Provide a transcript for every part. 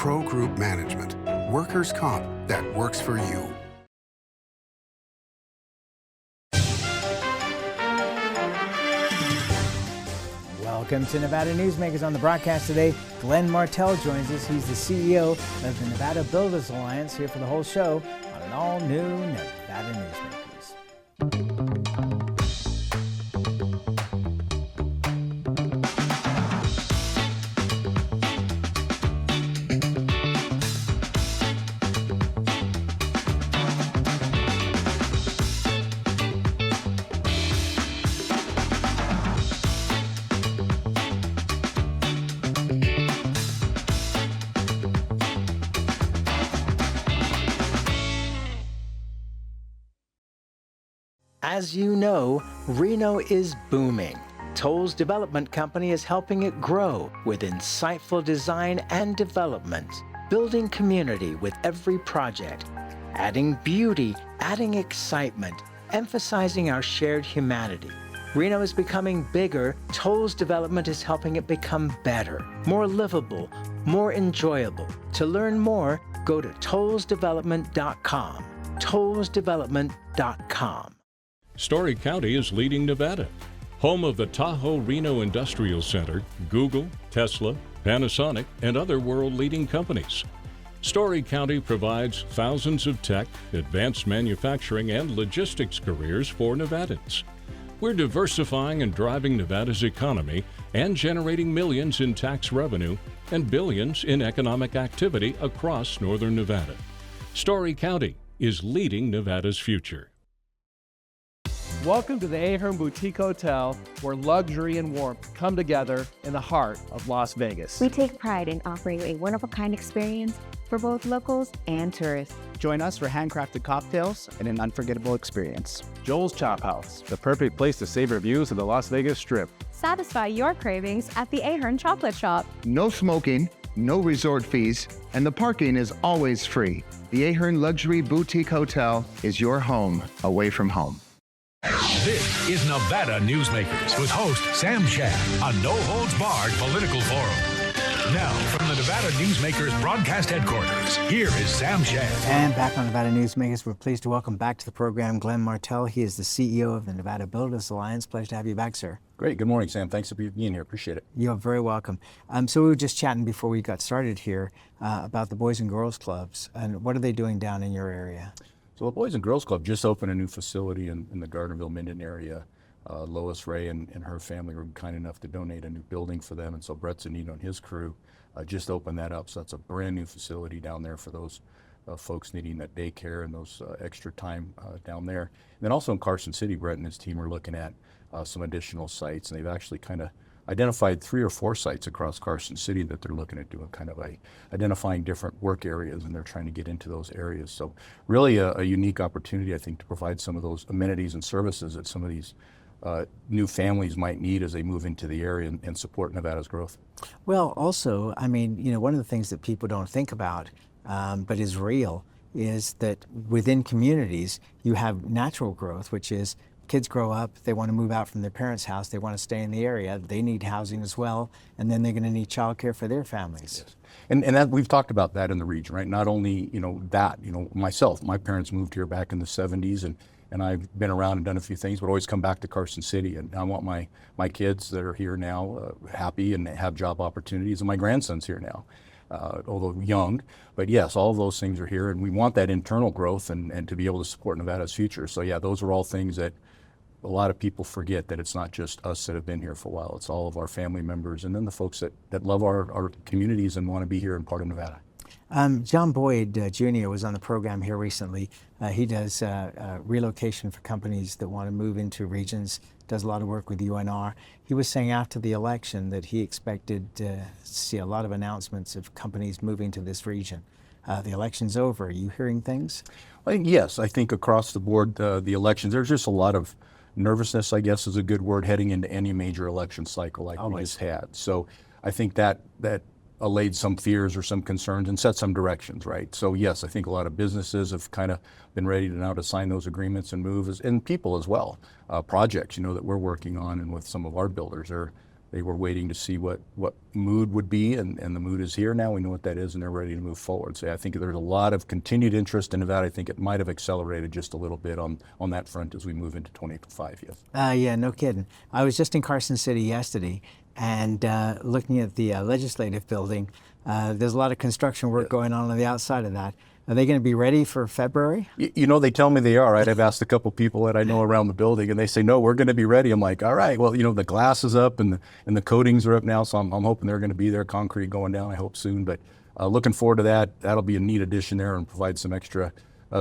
Pro Group Management. Workers' comp that works for you. Welcome to Nevada Newsmakers. On the broadcast today, Glen Martel joins us. He's the CEO of the Nevada Builders Alliance, here for the whole show on an all-new Nevada Newsmakers. As you know, Reno is booming. Toll's development company is helping it grow with insightful design and development, building community with every project, adding beauty, adding excitement, emphasizing our shared humanity. Reno is becoming bigger. Toll's development is helping it become better, more livable, more enjoyable. To learn more, go to tollsdevelopment.com. tollsdevelopment.com. Story County is leading Nevada. Home of the Tahoe Reno Industrial Center, Google, Tesla, Panasonic, and other world-leading companies. Story County provides thousands of tech, advanced manufacturing, and logistics careers for Nevadans. We're diversifying and driving Nevada's economy and generating millions in tax revenue and billions in economic activity across northern Nevada. Story County is leading Nevada's future. Welcome to the Ahern Boutique Hotel, where luxury and warmth come together in the heart of Las Vegas. We take pride in offering a one-of-a-kind experience for both locals and tourists. Join us for handcrafted cocktails and an unforgettable experience. Joel's Chop House, the perfect place to savor views of the Las Vegas Strip. Satisfy your cravings at the Ahern Chocolate Shop. No smoking, no resort fees, and the parking is always free. The Ahern Luxury Boutique Hotel is your home away from home. This is Nevada Newsmakers with host Sam Shad on No Holds Barred Political Forum. Now, from the Nevada Newsmakers broadcast headquarters, here is Sam Shad. And back on Nevada Newsmakers, we're pleased to welcome back to the program Glen Martel. He is the CEO of the Nevada Builders Alliance. Pleasure to have you back, sir. Great. Good morning, Sam. Thanks for being here. Appreciate it. You're very welcome. So we were just chatting before we got started here about the Boys and Girls Clubs. And what are they doing down in your area? So the Boys and Girls Club just opened a new facility in the Gardnerville-Minden area. Lois Ray and her family were kind enough to donate a new building for them, and so Brett Zanito and his crew just opened that up. So that's a brand new facility down there for those folks needing that daycare and those extra time down there. And then also in Carson City, Brett and his team are looking at some additional sites, and they've actually kind of identified 3 or 4 sites across Carson City that they're looking at doing kind of identifying different work areas, and they're trying to get into those areas. So really a unique opportunity, I think, to provide some of those amenities and services that some of these new families might need as they move into the area and support Nevada's growth. Well, also, I mean, you know, one of the things that people don't think about, but is real, is that within communities, you have natural growth, which is kids grow up, they want to move out from their parents' house, they want to stay in the area, they need housing as well, and then they're going to need childcare for their families. Yes. And that, we've talked about that in the region, right? Not only, myself, my parents moved here back in the 70s, and I've been around and done a few things, but always come back to Carson City, and I want my kids that are here now happy and have job opportunities, and my grandson's here now. Although young, but yes, all of those things are here, and we want that internal growth and to be able to support Nevada's future. So yeah, those are all things that a lot of people forget, that it's not just us that have been here for a while. It's all of our family members and then the folks that love our communities and want to be here and part of Nevada. John Boyd Jr. was on the program here recently. He does relocation for companies that want to move into regions, does a lot of work with UNR. He was saying after the election that he expected to see a lot of announcements of companies moving to this region. The election's over. Are you hearing things? Yes, I think across the board, the elections, there's just a lot of nervousness, I guess is a good word, heading into any major election cycle like we just had. So I think that allayed some fears or some concerns and set some directions, right? So yes, I think a lot of businesses have kind of been ready to now to sign those agreements and move, and people as well. Projects, that we're working on and with some of our builders, They were waiting to see what mood would be, and the mood is here now. We know what that is, and they're ready to move forward. So I think there's a lot of continued interest in Nevada. I think it might have accelerated just a little bit on that front as we move into 2025. Yes. Yeah, no kidding. I was just in Carson City yesterday, and looking at the legislative building. There's a lot of construction work going on the outside of that. Are they going to be ready for February? You know, they tell me they are, right? I've asked a couple people that I know around the building, and they say, no, we're going to be ready. I'm like, all right, well, you know, the glass is up and the coatings are up now, so I'm hoping they're going to be there, concrete going down, I hope soon. But looking forward to that. That'll be a neat addition there and provide some extra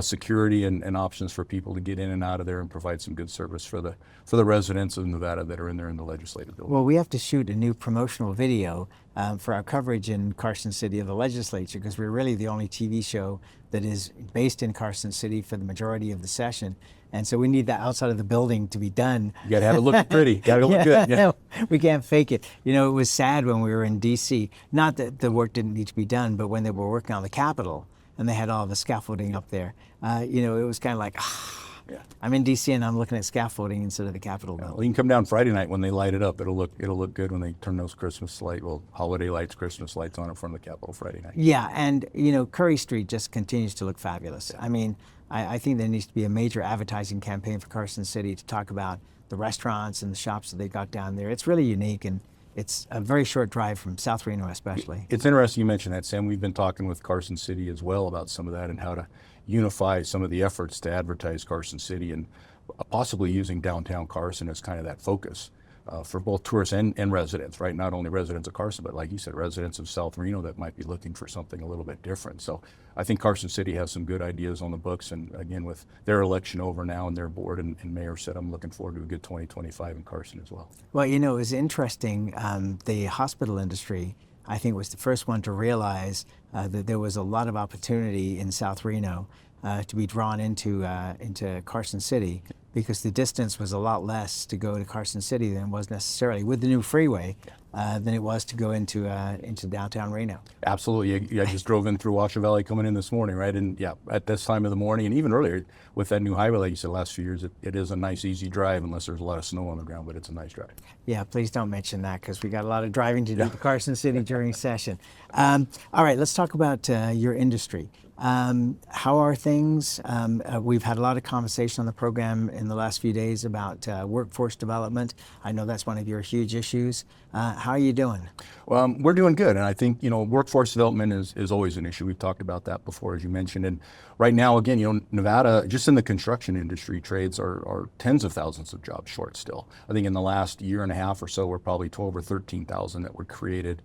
security and options for people to get in and out of there and provide some good service for the residents of Nevada that are in there in the legislative building. Well, we have to shoot a new promotional video for our coverage in Carson City of the legislature, because we're really the only TV show that is based in Carson City for the majority of the session. And so we need that outside of the building to be done. You got to have it look pretty. Got to look good. Yeah. We can't fake it. You know, it was sad when we were in D.C. Not that the work didn't need to be done, but when they were working on the Capitol and they had all the scaffolding up there, you know, it was kind of like, I'm in D.C. and I'm looking at scaffolding instead of the Capitol building. Well, you can come down Friday night when they light it up. It'll look good when they turn those holiday lights, Christmas lights on in front of the Capitol Friday night. Yeah, and you know, Curry Street just continues to look fabulous. I mean, I think there needs to be a major advertising campaign for Carson City to talk about the restaurants and the shops that they got down there. It's really unique, and it's a very short drive from South Reno especially. It's interesting you mentioned that, Sam. We've been talking with Carson City as well about some of that and how to unify some of the efforts to advertise Carson City and possibly using downtown Carson as kind of that focus for both tourists and residents, right? Not only residents of Carson, but like you said, residents of South Reno that might be looking for something a little bit different. So I think Carson City has some good ideas on the books. And again, with their election over now and their board and mayor said, I'm looking forward to a good 2025 in Carson as well. Well, you know, it was interesting. The hospital industry, I think, was the first one to realize that there was a lot of opportunity in South Reno to be drawn into Carson City, because the distance was a lot less to go to Carson City than it was necessarily with the new freeway than it was to go into downtown Reno. Absolutely. I just drove in through Washoe Valley coming in this morning, right? And yeah, at this time of the morning and even earlier with that new highway, like you said, last few years, it is a nice, easy drive unless there's a lot of snow on the ground, but it's a nice drive. Yeah, please don't mention that, because we got a lot of driving to do to Carson City during session. All right, let's talk about your industry. How are things? We've had a lot of conversation on the program in the last few days about workforce development. I know that's one of your huge issues. How are you doing? Well, we're doing good. And I think, you know, workforce development is always an issue. We've talked about that before, as you mentioned. And right now, again, you know, Nevada, just in the construction industry, trades are tens of thousands of jobs short still. I think in the last year and a half or so, we're probably 12 or 13,000 that were created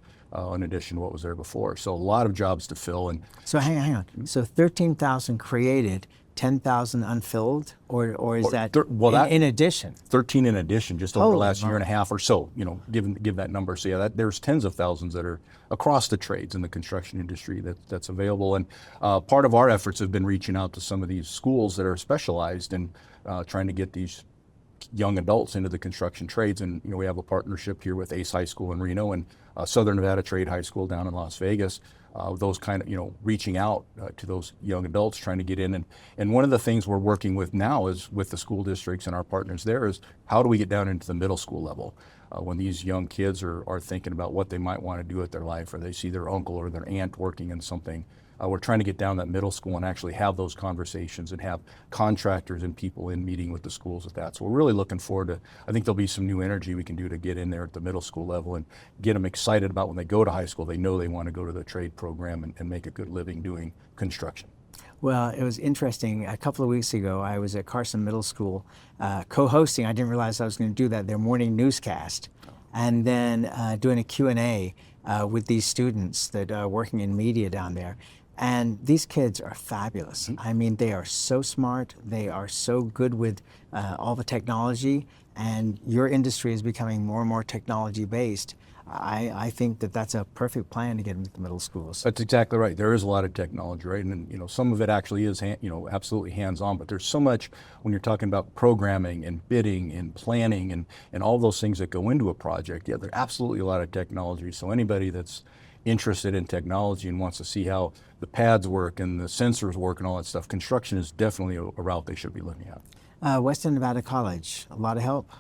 in addition to what was there before. So a lot of jobs to fill. And so hang on. So 13,000 created, 10,000 unfilled, or is that in addition? 13 in addition, just over the last year and a half or so. You know, give that number. So yeah, there's tens of thousands that are across the trades in the construction industry that's available. And part of our efforts have been reaching out to some of these schools that are specialized in trying to get these young adults into the construction trades. And you know, we have a partnership here with Ace High School in Reno and Southern Nevada Trade High School down in Las Vegas. Those kind of, you know, reaching out to those young adults trying to get in. And one of the things we're working with now is with the school districts and our partners there is how do we get down into the middle school level when these young kids are thinking about what they might want to do with their life, or they see their uncle or their aunt working in something. We're trying to get down that middle school and actually have those conversations and have contractors and people in meeting with the schools with that. So we're really looking forward to, I think there'll be some new energy we can do to get in there at the middle school level and get them excited about when they go to high school, they know they want to go to the trade program and make a good living doing construction. Well, it was interesting. A couple of weeks ago, I was at Carson Middle School co-hosting. I didn't realize I was going to do that, their morning newscast, and then doing a Q&A with these students that are working in media down there. And these kids are fabulous. I mean, they are so smart. They are so good with all the technology. And your industry is becoming more and more technology based. I think that's a perfect plan to get into the middle schools. That's exactly right. There is a lot of technology, right? And you know, some of it actually is, absolutely hands-on. But there's so much when you're talking about programming and bidding and planning and all those things that go into a project. Yeah, there's absolutely a lot of technology. So anybody that's interested in technology and wants to see how the pads work and the sensors work and all that stuff, construction is definitely a route they should be looking at. Western Nevada College, a lot of help.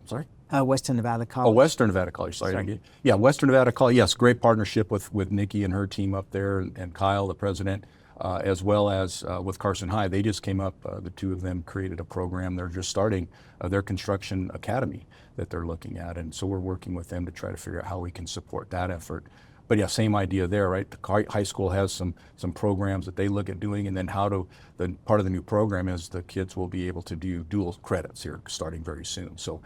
Sorry? Western Nevada College. Oh, Western Nevada College. Sorry. Yeah, Western Nevada College. Yes, great partnership with Nikki and her team up there, and Kyle, the president, as well as with Carson High. They just came up. The two of them created a program. They're just starting their construction academy that they're looking at, and so we're working with them to try to figure out how we can support that effort. But yeah, same idea there, right? The high school has some programs that they look at doing, and then part of the new program is the kids will be able to do dual credits here starting very soon. So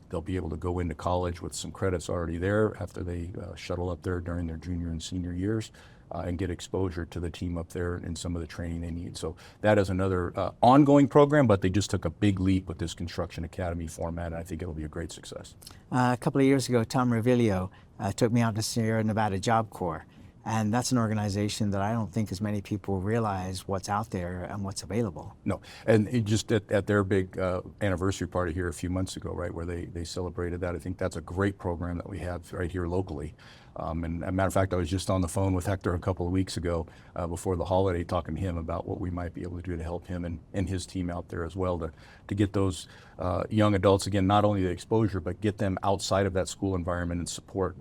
they'll be able to go into college with some credits already there after they shuttle up there during their junior and senior years and get exposure to the team up there and some of the training they need. So that is another ongoing program, but they just took a big leap with this Construction Academy format, and I think it'll be a great success. A couple of years ago, Tom Revilio took me out to Sierra Nevada Job Corps, and that's an organization that I don't think as many people realize what's out there and what's available. No, and it just at their big anniversary party here a few months ago, right, where they celebrated that. I think that's a great program that we have right here locally. And as a matter of fact, I was just on the phone with Hector a couple of weeks ago before the holiday talking to him about what we might be able to do to help him and his team out there as well to get those young adults, again, not only the exposure, but get them outside of that school environment and support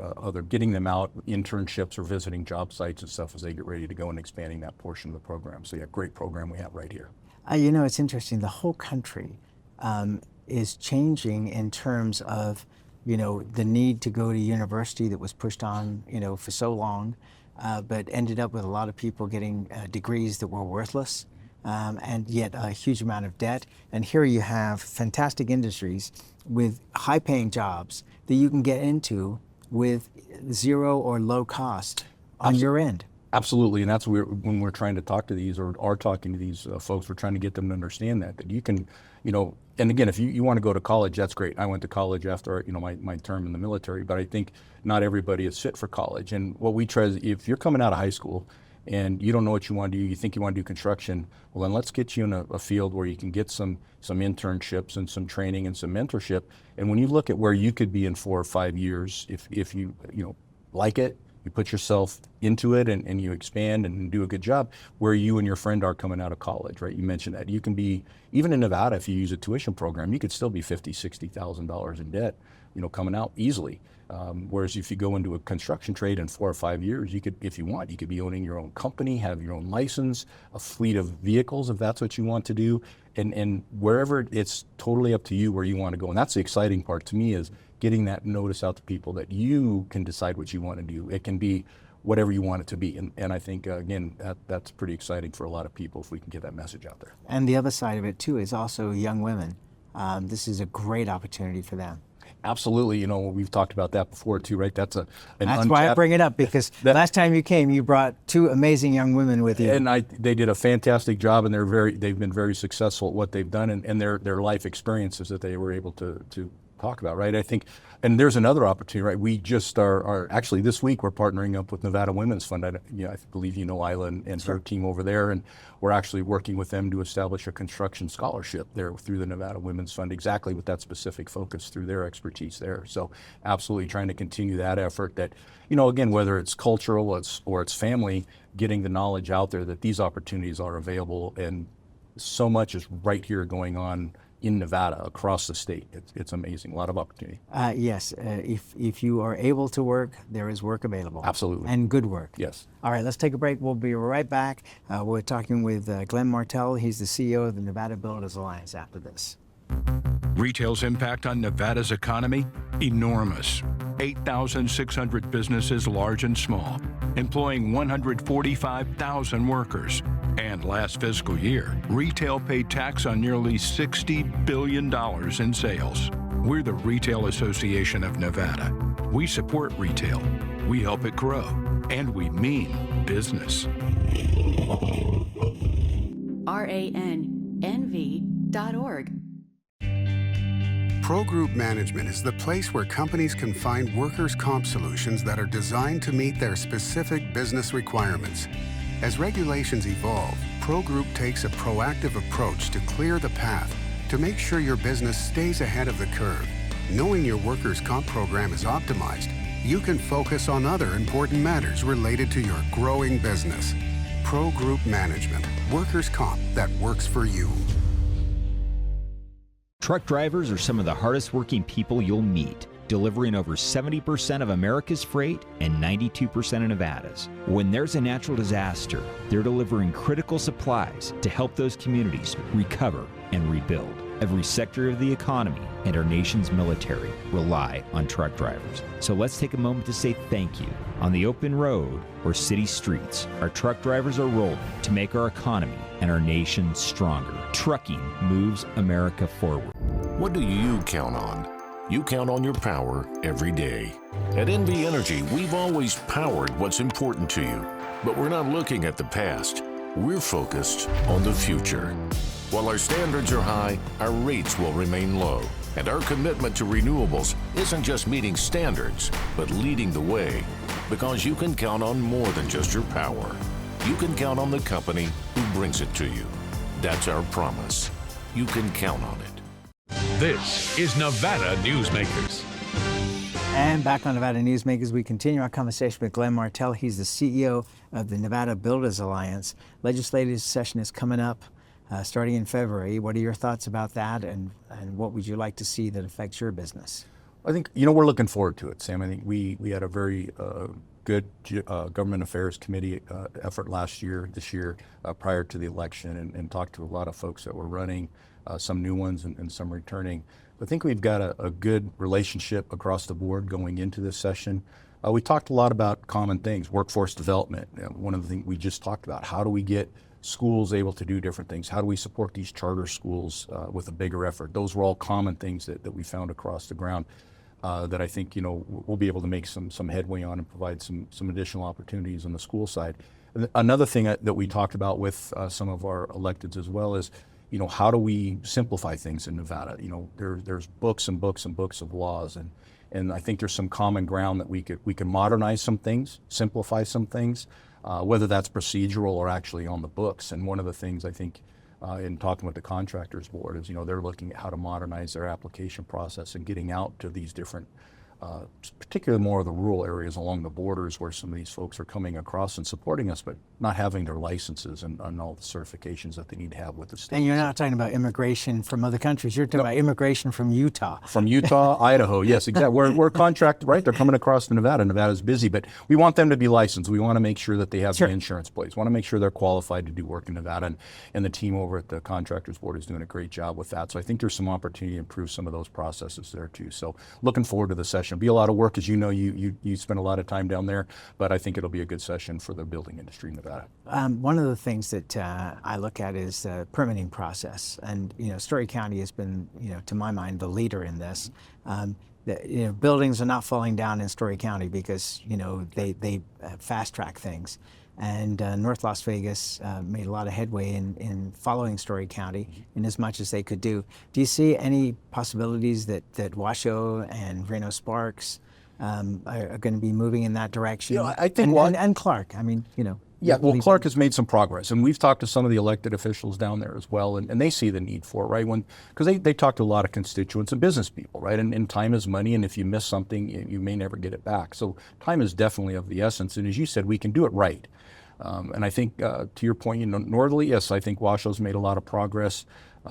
getting them out, internships or visiting job sites and stuff as they get ready to go and expanding that portion of the program. So yeah, great program we have right here. You know, it's interesting. The whole country is changing in terms of the need to go to university that was pushed on, for so long, but ended up with a lot of people getting degrees that were worthless, and yet a huge amount of debt. And here you have fantastic industries with high-paying jobs that you can get into with zero or low cost on your end. Absolutely, and that's when we're trying to talk to these or are talking to these folks, we're trying to get them to understand that you can, and again, if you want to go to college, that's great. I went to college after my term in the military, but I think not everybody is fit for college. And what we try is, if you're coming out of high school and you don't know what you want to do, you think you want to do construction, well then let's get you in a field where you can get some internships and some training and some mentorship. And when you look at where you could be in 4 or 5 years, if you like it, you put yourself into it and you expand and do a good job, where you and your friend are coming out of college, right? You mentioned that. You can be, even in Nevada, if you use a tuition program, you could still be $50,000, $60,000 in debt, coming out easily. Whereas if you go into a construction trade in 4 or 5 years, you could, if you want, you could be owning your own company, have your own license, a fleet of vehicles if that's what you want to do. And wherever, it's totally up to you where you want to go. And that's the exciting part to me, is getting that notice out to people that you can decide what you want to do. It can be whatever you want it to be. And I think, again, that's pretty exciting for a lot of people if we can get that message out there. And the other side of it, too, is also young women. This is a great opportunity for them. Absolutely. We've talked about that before, too, right? That's why I bring it up, because last time you came, you brought 2 amazing young women with you. And they did a fantastic job, and they've been very successful at what they've done and their life experiences that they were able to talk about, right? I think, and there's another opportunity, right? We just are actually this week we're partnering up with Nevada Women's Fund. I believe Isla and her team over there, and we're actually working with them to establish a construction scholarship there through the Nevada Women's Fund, exactly with that specific focus through their expertise there. So absolutely trying to continue that effort. That again, whether it's cultural or it's family, getting the knowledge out there that these opportunities are available, and so much is right here going on in Nevada, across the state. It's amazing, a lot of opportunity. Yes, if you are able to work, there is work available. Absolutely. And good work. Yes. All right, let's take a break. We'll be right back. We're talking with Glen Martel. He's the CEO of the Nevada Builders Alliance after this. Retail's impact on Nevada's economy? Enormous. 8,600 businesses, large and small, employing 145,000 workers. And last fiscal year, retail paid tax on nearly $60 billion in sales. We're the Retail Association of Nevada. We support retail, we help it grow, and we mean business. RANNV.org. Pro Group Management is the place where companies can find workers' comp solutions that are designed to meet their specific business requirements. As regulations evolve, Pro Group takes a proactive approach to clear the path to make sure your business stays ahead of the curve. Knowing your workers' comp program is optimized, you can focus on other important matters related to your growing business. Pro Group Management, workers' comp that works for you. Truck drivers are some of the hardest working people you'll meet, delivering over 70% of America's freight and 92% of Nevada's. When there's a natural disaster, they're delivering critical supplies to help those communities recover and rebuild. Every sector of the economy and our nation's military rely on truck drivers. So let's take a moment to say thank you. On the open road or city streets, our truck drivers are rolling to make our economy and our nation stronger. Trucking moves America forward. What do you count on? You count on your power every day. At NV Energy, we've always powered what's important to you. But we're not looking at the past. We're focused on the future. While our standards are high, our rates will remain low. And our commitment to renewables isn't just meeting standards, but leading the way. Because you can count on more than just your power. You can count on the company who brings it to you. That's our promise. You can count on it. This is Nevada Newsmakers. And back on Nevada Newsmakers, we continue our conversation with Glen Martel. He's the CEO of the Nevada Builders Alliance. Legislative session is coming up starting in February. What are your thoughts about that, and what would you like to see that affects your business? I think, we're looking forward to it, Sam. I think we had a very good government affairs committee effort this year, prior to the election, and talked to a lot of folks that were running, some new ones and some returning. I think we've got a good relationship across the board going into this session. We talked a lot about common things, workforce development. One of the things we just talked about, how do we get schools able to do different things? How do we support these charter schools with a bigger effort? Those were all common things that we found across the ground that I think, we'll be able to make some headway on and provide some additional opportunities on the school side. Another thing that we talked about with some of our electeds as well is, how do we simplify things in Nevada? There's books and books and books of laws, and I think there's some common ground that we can modernize some things, simplify some things, whether that's procedural or actually on the books. And one of the things I think in talking with the contractors board is, they're looking at how to modernize their application process and getting out to these different, particularly more of the rural areas along the borders where some of these folks are coming across and supporting us, but not having their licenses and all the certifications that they need to have with the state. And you're not talking about immigration from other countries. You're talking about immigration from Utah. From Utah, Idaho. Yes, exactly. We're contracted, right? They're coming across to Nevada. Nevada's busy, but we want them to be licensed. We want to make sure that they have the insurance plates. We want to make sure they're qualified to do work in Nevada. And the team over at the contractors board is doing a great job with that. So I think there's some opportunity to improve some of those processes there too. So looking forward to the session. It'll be a lot of work, as you spend a lot of time down there, but I think it'll be a good session for the building industry in Nevada. One of the things that I look at is the permitting process, and Story County has been, to my mind, the leader in this. Buildings are not falling down in Story County because they fast track things, and North Las Vegas made a lot of headway in following Story County in as much as they could do. Do you see any possibilities that Washoe and Reno Sparks are going to be moving in that direction? I think and Clark. Yeah, well, Clark has made some progress, and we've talked to some of the elected officials down there as well, and they see the need for it, right? Because they talk to a lot of constituents and business people, right? And time is money, and if you miss something, you may never get it back. So time is definitely of the essence, and as you said, we can do it right. And I think, to your point, northerly, yes, I think Washoe's made a lot of progress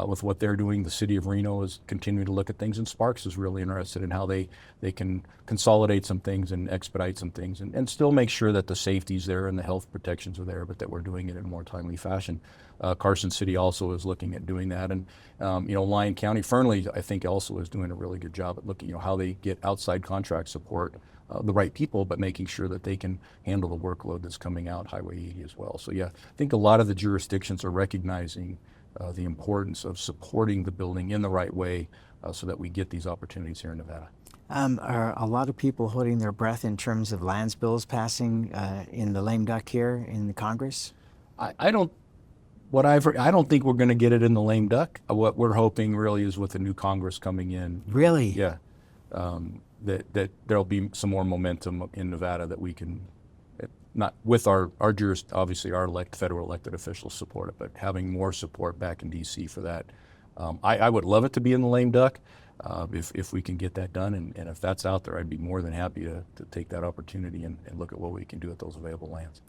with what they're doing. The city of Reno is continuing to look at things, and Sparks is really interested in how they can consolidate some things and expedite some things and still make sure that the safety's there and the health protections are there, but that we're doing it in a more timely fashion. Carson City also is looking at doing that, and Lyon County, Fernley, I think also is doing a really good job at looking how they get outside contract support, the right people, but making sure that they can handle the workload that's coming out Highway 80 as well. So yeah, I think a lot of the jurisdictions are recognizing the importance of supporting the building in the right way so that we get these opportunities here in Nevada. Are a lot of people holding their breath in terms of lands bills passing in the lame duck here in the Congress? I don't think we're going to get it in the lame duck. What we're hoping really is with the new Congress coming in. Really? Yeah. That there'll be some more momentum in Nevada that we can, not with our obviously our federal elected officials support it, but having more support back in DC for that. I would love it to be in the lame duck if we can get that done, and if that's out there, I'd be more than happy to take that opportunity and look at what we can do with those available lands.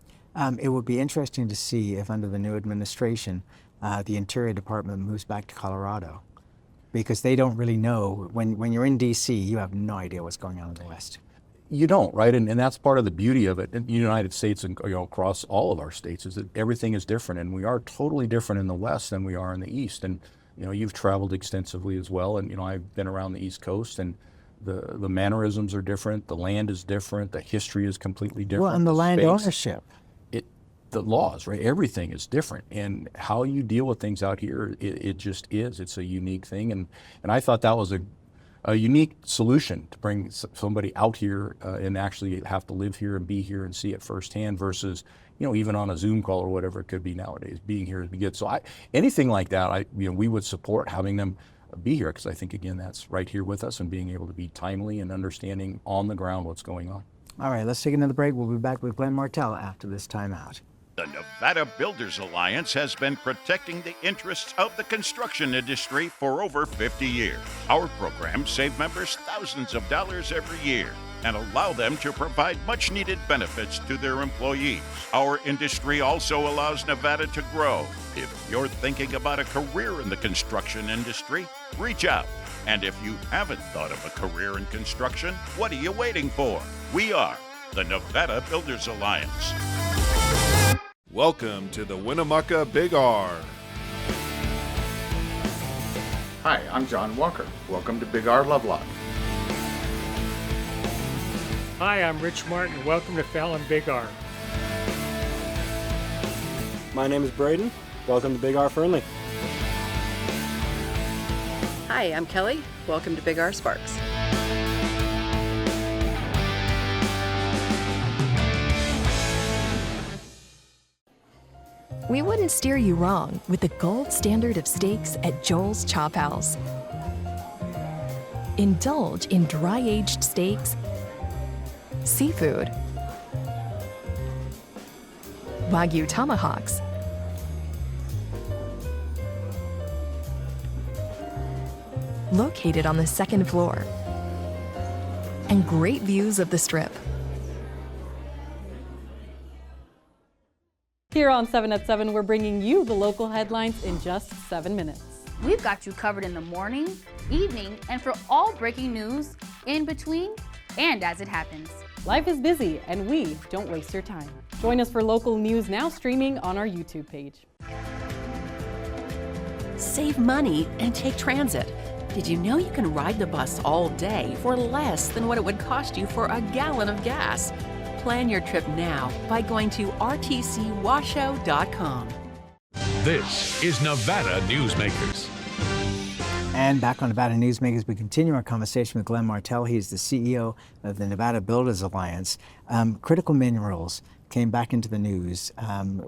It would be interesting to see if under the new administration, the Interior Department moves back to Colorado. because they don't really know. When you're in D.C., you have no idea what's going on in the West. You don't, right? And that's part of the beauty of it in the United States and across all of our states is that everything is different, and we are totally different in the West than we are in the East. And you've traveled extensively as well, and I've been around the East Coast, and the mannerisms are different, the land is different, the history is completely different. Well, and the land space, ownership. the laws, right? Everything is different, and how you deal with things out here, it just is. It's a unique thing, and I thought that was a unique solution to bring somebody out here and actually have to live here and be here and see it firsthand versus, even on a Zoom call or whatever it could be nowadays. Being here is good. So anything like that, we would support having them be here, because I think, again, that's right here with us and being able to be timely and understanding on the ground what's going on. All right, let's take another break. We'll be back with Glen Martel after this timeout. The Nevada Builders Alliance has been protecting the interests of the construction industry for over 50 years. Our programs save members thousands of dollars every year and allow them to provide much-needed benefits to their employees. Our industry also allows Nevada to grow. If you're thinking about a career in the construction industry, reach out. And if you haven't thought of a career in construction, what are you waiting for? We are the Nevada Builders Alliance. Welcome to the Winnemucca Big R. Hi, I'm John Walker. Welcome to Big R Lovelock. Hi, I'm Rich Martin. Welcome to Fallon Big R. My name is Braden. Welcome to Big R Fernley. Hi, I'm Kelly. Welcome to Big R Sparks. We wouldn't steer you wrong with the gold standard of steaks at Joel's Chop House. Indulge in dry-aged steaks, seafood, Wagyu tomahawks, located on the second floor, and great views of the Strip. Here on 7 at 7, we're bringing you the local headlines in just 7 minutes. We've got you covered in the morning, evening, and for all breaking news, in between, and as it happens. Life is busy, and we don't waste your time. Join us for local news now streaming on our YouTube page. Save money and take transit. Did you know you can ride the bus all day for less than what it would cost you for a gallon of gas? Plan your trip now by going to rtcwashoe.com. This is Nevada Newsmakers. And back on Nevada Newsmakers, we continue our conversation with Glen Martel. He's the CEO of the Nevada Builders Alliance. Critical minerals came back into the news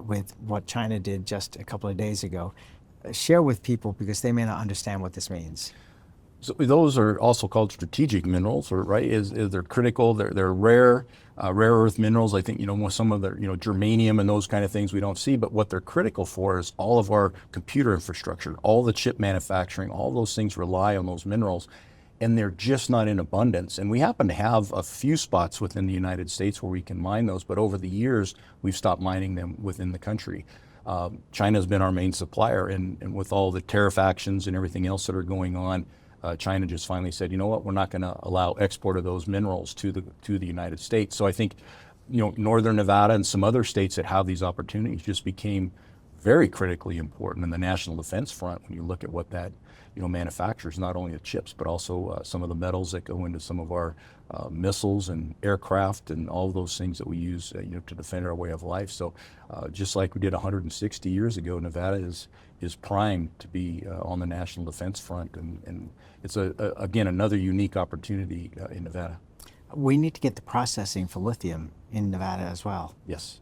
with what China did just a couple of days ago. Share with people, because they may not understand what this means. So those are also called strategic minerals, or right? They're critical. They're rare, rare earth minerals. I think some of the germanium and those kind of things we don't see. But what they're critical for is all of our computer infrastructure, all the chip manufacturing, all those things rely on those minerals, and they're just not in abundance. And we happen to have a few spots within the United States where we can mine those. But over the years, we've stopped mining them within the country. China's been our main supplier, and with all the tariff actions and everything else that are going on. China just finally said, you know what, we're not going to allow export of those minerals to the United States. So I think, Northern Nevada and some other states that have these opportunities just became very critically important in the national defense front when you look at what that, manufactures, not only the chips, but also some of the metals that go into some of our missiles and aircraft and all of those things that we use, to defend our way of life. So just like we did 160 years ago, Nevada is primed to be on the national defense front, and it's again another unique opportunity in Nevada. We need to get the processing for lithium in Nevada as well. Yes,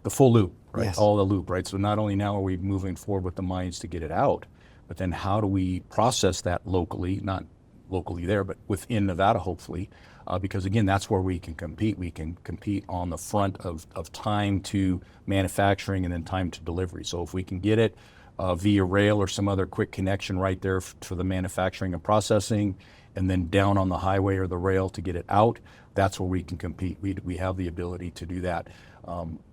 the full loop, right? Yes. All the loop, right? So not only now are we moving forward with the mines to get it out, but then how do we process that locally, not locally there, but within Nevada, hopefully, because again, that's where we can compete. We can compete on the front of time to manufacturing and then time to delivery. So if we can get it via rail or some other quick connection right there for the manufacturing and processing, and then down on the highway or the rail to get it out, that's where we can compete. We have the ability to do that.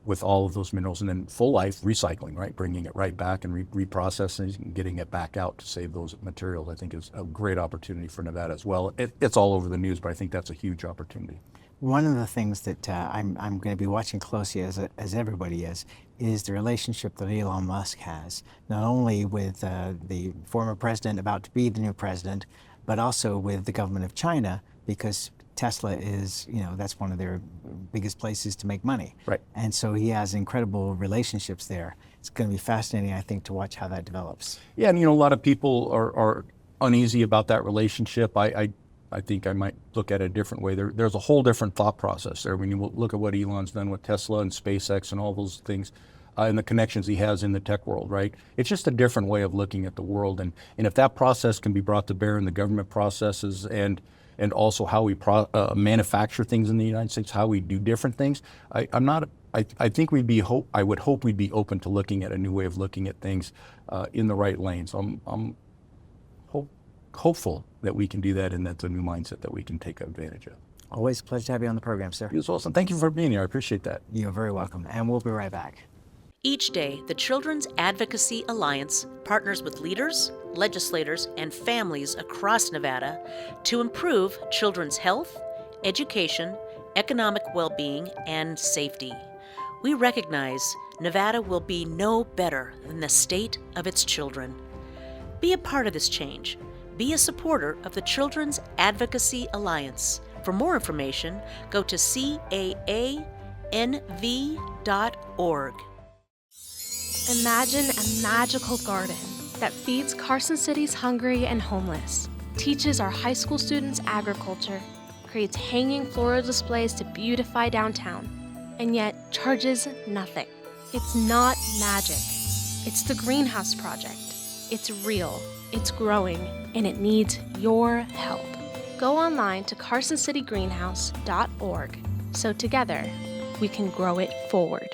with all of those minerals, and then full life recycling, right? Bringing it right back and reprocessing and getting it back out to save those materials, I think is a great opportunity for Nevada as well. It's all over the news, but I think that's a huge opportunity. One of the things that I'm going to be watching closely, as everybody is the relationship that Elon Musk has, not only with the former president about to be the new president, but also with the government of China, because Tesla is, that's one of their biggest places to make money. Right. And so he has incredible relationships there. It's going to be fascinating, I think, to watch how that develops. Yeah, and a lot of people are uneasy about that relationship. I think I might look at it a different way. There's a whole different thought process there when you look at what Elon's done with Tesla and SpaceX and all those things, and the connections he has in the tech world, right? It's just a different way of looking at the world. And if that process can be brought to bear in the government processes and also how we manufacture things in the United States, how we do different things, I think I would hope we'd be open to looking at a new way of looking at things in the right lane. So I'm hopeful that we can do that, and that's a new mindset that we can take advantage of. Always a pleasure to have you on the program, sir. It was awesome. Thank you for being here. I appreciate that. You're very welcome, and we'll be right back. Each day, the Children's Advocacy Alliance partners with leaders, legislators, and families across Nevada to improve children's health, education, economic well-being, and safety. We recognize Nevada will be no better than the state of its children. Be a part of this change. Be a supporter of the Children's Advocacy Alliance. For more information, go to caanv.org. Imagine a magical garden that feeds Carson City's hungry and homeless, teaches our high school students agriculture, creates hanging floral displays to beautify downtown, and yet charges nothing. It's not magic. It's the Greenhouse Project. It's real, it's growing, and it needs your help. Go online to carsоncitygreenhouse.org so together we can grow it forward.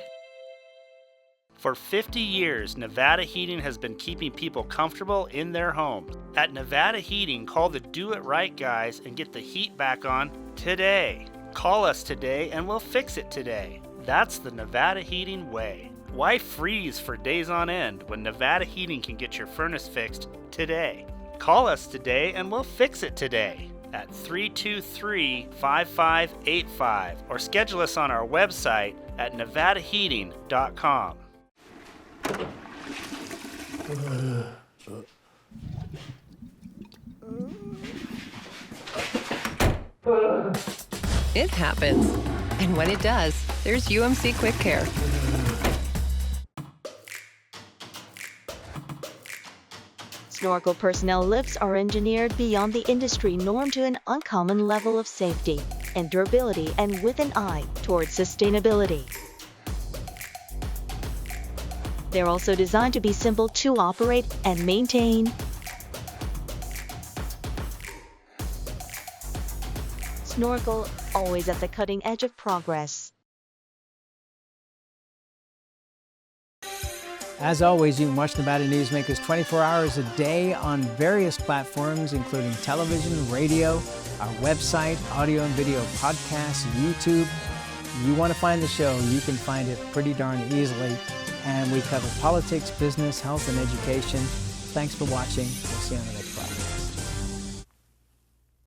For 50 years, Nevada Heating has been keeping people comfortable in their homes. At Nevada Heating, call the Do It Right guys and get the heat back on today. Call us today and we'll fix it today. That's the Nevada Heating way. Why freeze for days on end when Nevada Heating can get your furnace fixed today? Call us today and we'll fix it today at 323-5585 or schedule us on our website at nevadaheating.com. It happens. And when it does, there's UMC Quick Care. Snorkel personnel lifts are engineered beyond the industry norm to an uncommon level of safety and durability, and with an eye towards sustainability. They're also designed to be simple to operate and maintain. Snorkel, always at the cutting edge of progress. As always, you can watch Nevada Newsmakers 24 hours a day on various platforms, including television, radio, our website, audio and video podcasts, YouTube. You want to find the show, you can find it pretty darn easily. And we cover politics, business, health, and education. Thanks for watching. We'll see you on the next.